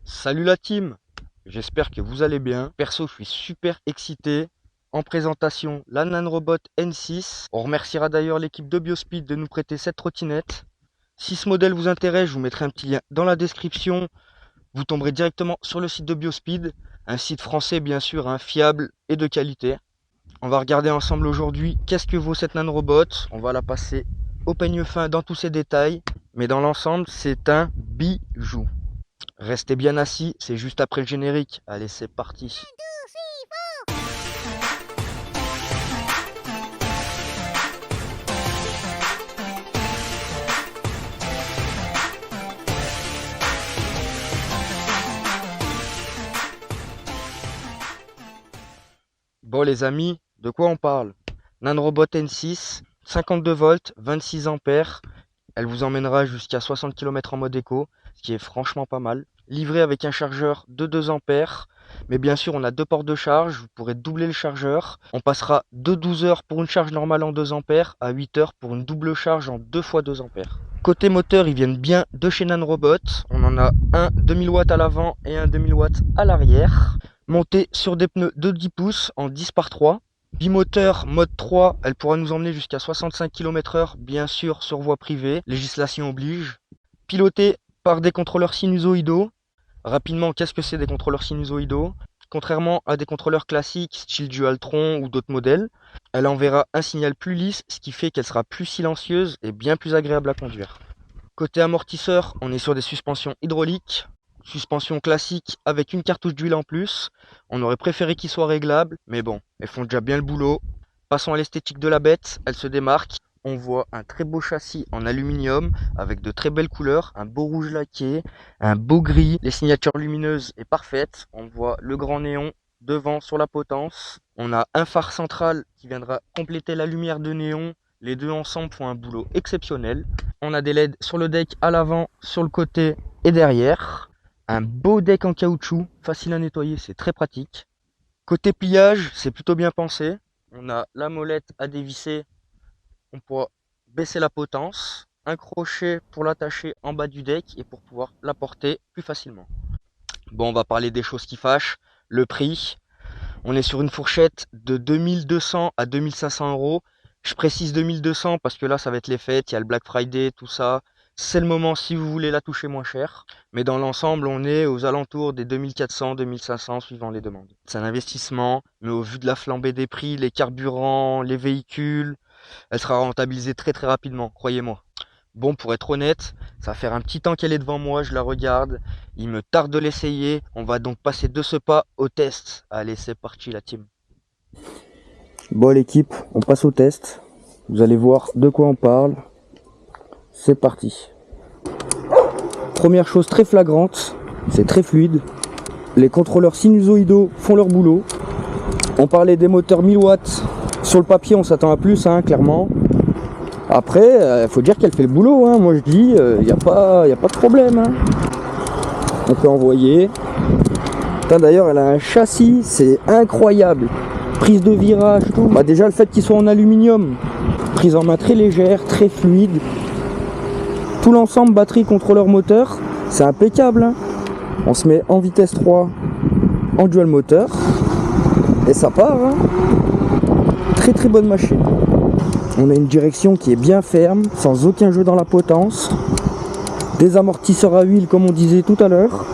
Salut la team, j'espère que vous allez bien. Perso, je suis super excité. En présentation, la Nanrobot N6. On remerciera d'ailleurs l'équipe de Biospeed de nous prêter cette trottinette. Si ce modèle vous intéresse, je vous mettrai un petit lien dans la description. Vous tomberez directement sur le site de Biospeed, un site français bien sûr, fiable et de qualité. On va regarder ensemble aujourd'hui qu'est-ce que vaut cette Nanrobot. On va la passer au peigne fin dans tous ses détails. Mais dans l'ensemble, c'est un bijou. Restez bien assis, c'est juste après le générique. Allez, c'est parti. Bon les amis, de quoi on parle? Nanrobot N6, 52 volts, 26 ampères. Elle vous emmènera jusqu'à 60 km en mode éco, ce qui est franchement pas mal. Livré avec un chargeur de 2 ampères. Mais bien sûr, on a deux ports de charge, vous pourrez doubler le chargeur. On passera de 12 heures pour une charge normale en 2 ampères à 8 heures pour une double charge en 2 fois 2 ampères. Côté moteur, ils viennent bien de chez Nanrobot. On en a un 2000 watts à l'avant et un 2000 watts à l'arrière. Monté sur des pneus de 10 pouces en 10 par 3. Bimoteur mode 3, elle pourra nous emmener jusqu'à 65 km/h, bien sûr sur voie privée, législation oblige. Piloté par des contrôleurs sinusoïdaux. Rapidement, qu'est-ce que c'est des contrôleurs sinusoïdaux? Contrairement à des contrôleurs classiques, style Dualtron ou d'autres modèles, elle enverra un signal plus lisse, ce qui fait qu'elle sera plus silencieuse et bien plus agréable à conduire. Côté amortisseur, on est sur des suspensions hydrauliques. Suspension classique avec une cartouche d'huile en plus. On aurait préféré qu'ils soient réglables, mais bon, elles font déjà bien le boulot. Passons à l'esthétique de la bête, elle se démarque. On voit un très beau châssis en aluminium avec de très belles couleurs, un beau rouge laqué, un beau gris. Les signatures lumineuses est parfaite. On voit le grand néon devant sur la potence. On a un phare central qui viendra compléter la lumière de néon. Les deux ensemble font un boulot exceptionnel. On a des LED sur le deck à l'avant, sur le côté et derrière. Un beau deck en caoutchouc, facile à nettoyer, c'est très pratique. Côté pliage, c'est plutôt bien pensé. On a la molette à dévisser, on pourra baisser la potence, un crochet pour l'attacher en bas du deck et pour pouvoir la porter plus facilement. Bon, on va parler des choses qui fâchent. Le prix, on est sur une fourchette de 2200 à 2500 euros. Je précise 2200 parce que là, ça va être les fêtes, il y a le Black Friday, tout ça. C'est le moment si vous voulez la toucher moins cher. Mais dans l'ensemble, on est aux alentours des 2400, 2500 suivant les demandes. C'est un investissement, mais au vu de la flambée des prix, les carburants, les véhicules, elle sera rentabilisée très très rapidement, croyez-moi. Bon, pour être honnête, ça va faire un petit temps qu'elle est devant moi, je la regarde. Il me tarde de l'essayer. On va donc passer de ce pas au test. Allez, c'est parti la team. Bon l'équipe, on passe au test. Vous allez voir de quoi on parle. C'est parti. Première chose très flagrante, c'est très fluide. Les contrôleurs sinusoïdaux font leur boulot. On parlait des moteurs 1000 watts. Sur le papier, on s'attend à plus, clairement. Après, faut dire qu'elle fait le boulot. Moi, je dis, il n'y a pas de problème. On peut envoyer. D'ailleurs, elle a un châssis, c'est incroyable. Prise de virage, tout. Déjà, le fait qu'il soit en aluminium. Prise en main très légère, très fluide. Tout l'ensemble, batterie, contrôleur, moteur, c'est impeccable. On se met en vitesse 3, en dual moteur, et ça part. Très très bonne machine. On a une direction qui est bien ferme, sans aucun jeu dans la potence. Des amortisseurs à huile, comme on disait tout à l'heure.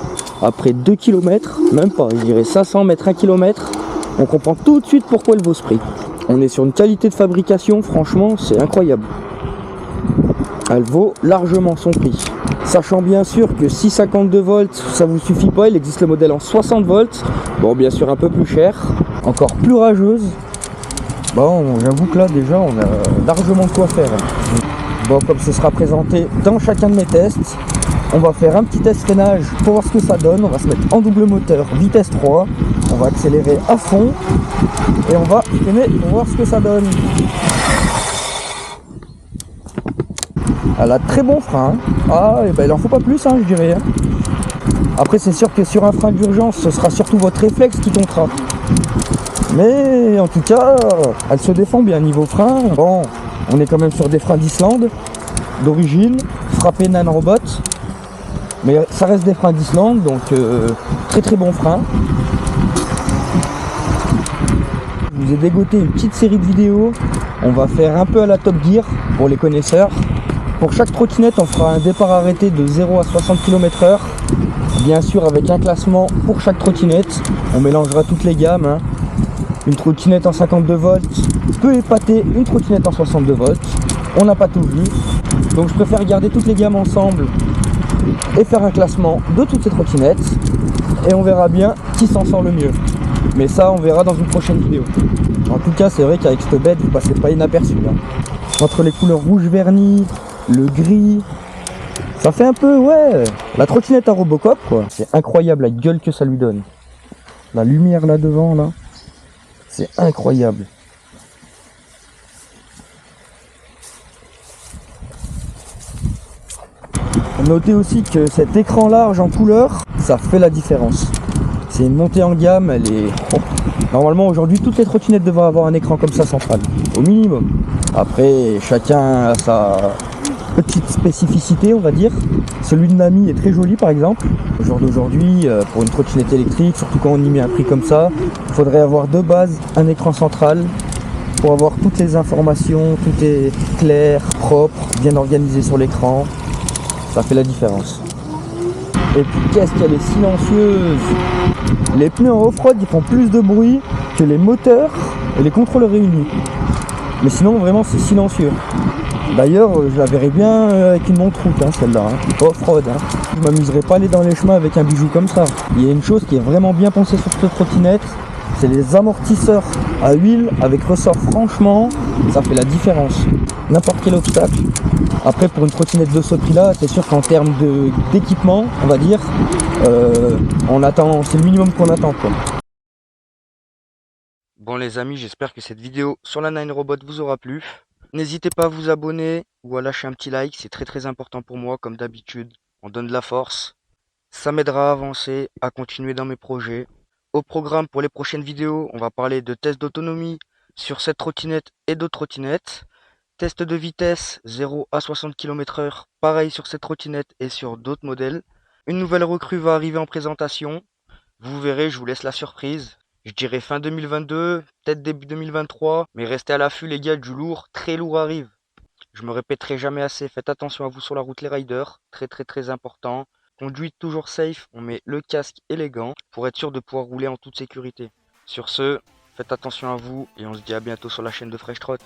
Après 2 km, même pas, je dirais 500 mètres, 1 km, on comprend tout de suite pourquoi elle vaut ce prix. On est sur une qualité de fabrication, franchement, c'est incroyable. Elle vaut largement son prix. Sachant bien sûr que 652 volts, ça vous suffit pas, il existe le modèle en 60 volts. Bon, bien sûr un peu plus cher, encore plus rageuse. Bon, j'avoue que là déjà on a largement de quoi faire. Bon, comme ce sera présenté dans chacun de mes tests, on va faire un petit test freinage pour voir ce que ça donne. On va se mettre en double moteur, vitesse 3. On va accélérer à fond et on va freiner pour voir ce que ça donne. Elle a très bon frein. Il en faut pas plus, je dirais. Après, c'est sûr que sur un frein d'urgence, ce sera surtout votre réflexe qui comptera. Mais en tout cas, elle se défend bien niveau frein. Bon, on est quand même sur des freins d'Islande, d'origine, frappé Nanrobot. Mais ça reste des freins d'Islande, donc très très bon frein. Je vous ai dégoté une petite série de vidéos. On va faire un peu à la Top Gear pour les connaisseurs. Pour chaque trottinette, on fera un départ arrêté de 0 à 60 km/h. Bien sûr, avec un classement pour chaque trottinette. On mélangera toutes les gammes, hein. Une trottinette en 52 volts peut épater une trottinette en 62 volts. On n'a pas tout vu. Donc je préfère garder toutes les gammes ensemble et faire un classement de toutes ces trottinettes. Et on verra bien qui s'en sort le mieux. Mais ça, on verra dans une prochaine vidéo. En tout cas, c'est vrai qu'avec cette bête, vous passez pas inaperçu, hein. Entre les couleurs rouge verni, le gris, ça fait un peu, ouais, la trottinette à Robocop, quoi. C'est incroyable la gueule que ça lui donne. La lumière là devant, là, c'est incroyable. Notez aussi que cet écran large en couleur, ça fait la différence. C'est une montée en gamme, elle est... Oh. Normalement aujourd'hui toutes les trottinettes devraient avoir un écran comme ça central, au minimum. Après chacun a sa petite spécificité, on va dire. Celui de Nami est très joli par exemple. Au jour d'aujourd'hui, pour une trottinette électrique, surtout quand on y met un prix comme ça, il faudrait avoir de base un écran central pour avoir toutes les informations, tout est clair, propre, bien organisé sur l'écran. Ça fait la différence. Et puis qu'est-ce qu'elle est silencieuse! Les pneus en off-road ils font plus de bruit que les moteurs et les contrôleurs réunis. Mais sinon vraiment c'est silencieux. D'ailleurs je la verrais bien avec une montre route, hein, celle-là, hein. Off-road. Hein. Je m'amuserais pas à aller dans les chemins avec un bijou comme ça. Il y a une chose qui est vraiment bien pensée sur cette trottinette, c'est les amortisseurs à huile avec ressort. Franchement, ça fait la différence. N'importe quel obstacle. Après pour une trottinette de ce prix là, c'est sûr qu'en termes d'équipement, on va dire, on attend, c'est le minimum qu'on attend, quoi. Bon les amis, j'espère que cette vidéo sur la Nine Robot vous aura plu. N'hésitez pas à vous abonner ou à lâcher un petit like, c'est très très important pour moi comme d'habitude. On donne de la force. Ça m'aidera à avancer, à continuer dans mes projets. Au programme pour les prochaines vidéos, on va parler de tests d'autonomie sur cette trottinette et d'autres trottinettes. Test de vitesse 0 à 60 km/h, pareil sur cette trottinette et sur d'autres modèles. Une nouvelle recrue va arriver en présentation. Vous verrez, je vous laisse la surprise. Je dirais fin 2022, peut-être début 2023, mais restez à l'affût les gars, du lourd, très lourd arrive. Je me répéterai jamais assez, faites attention à vous sur la route les riders, très très très important. Conduite toujours safe, on met le casque et les gants pour être sûr de pouvoir rouler en toute sécurité. Sur ce, faites attention à vous et on se dit à bientôt sur la chaîne de Fresh Trot.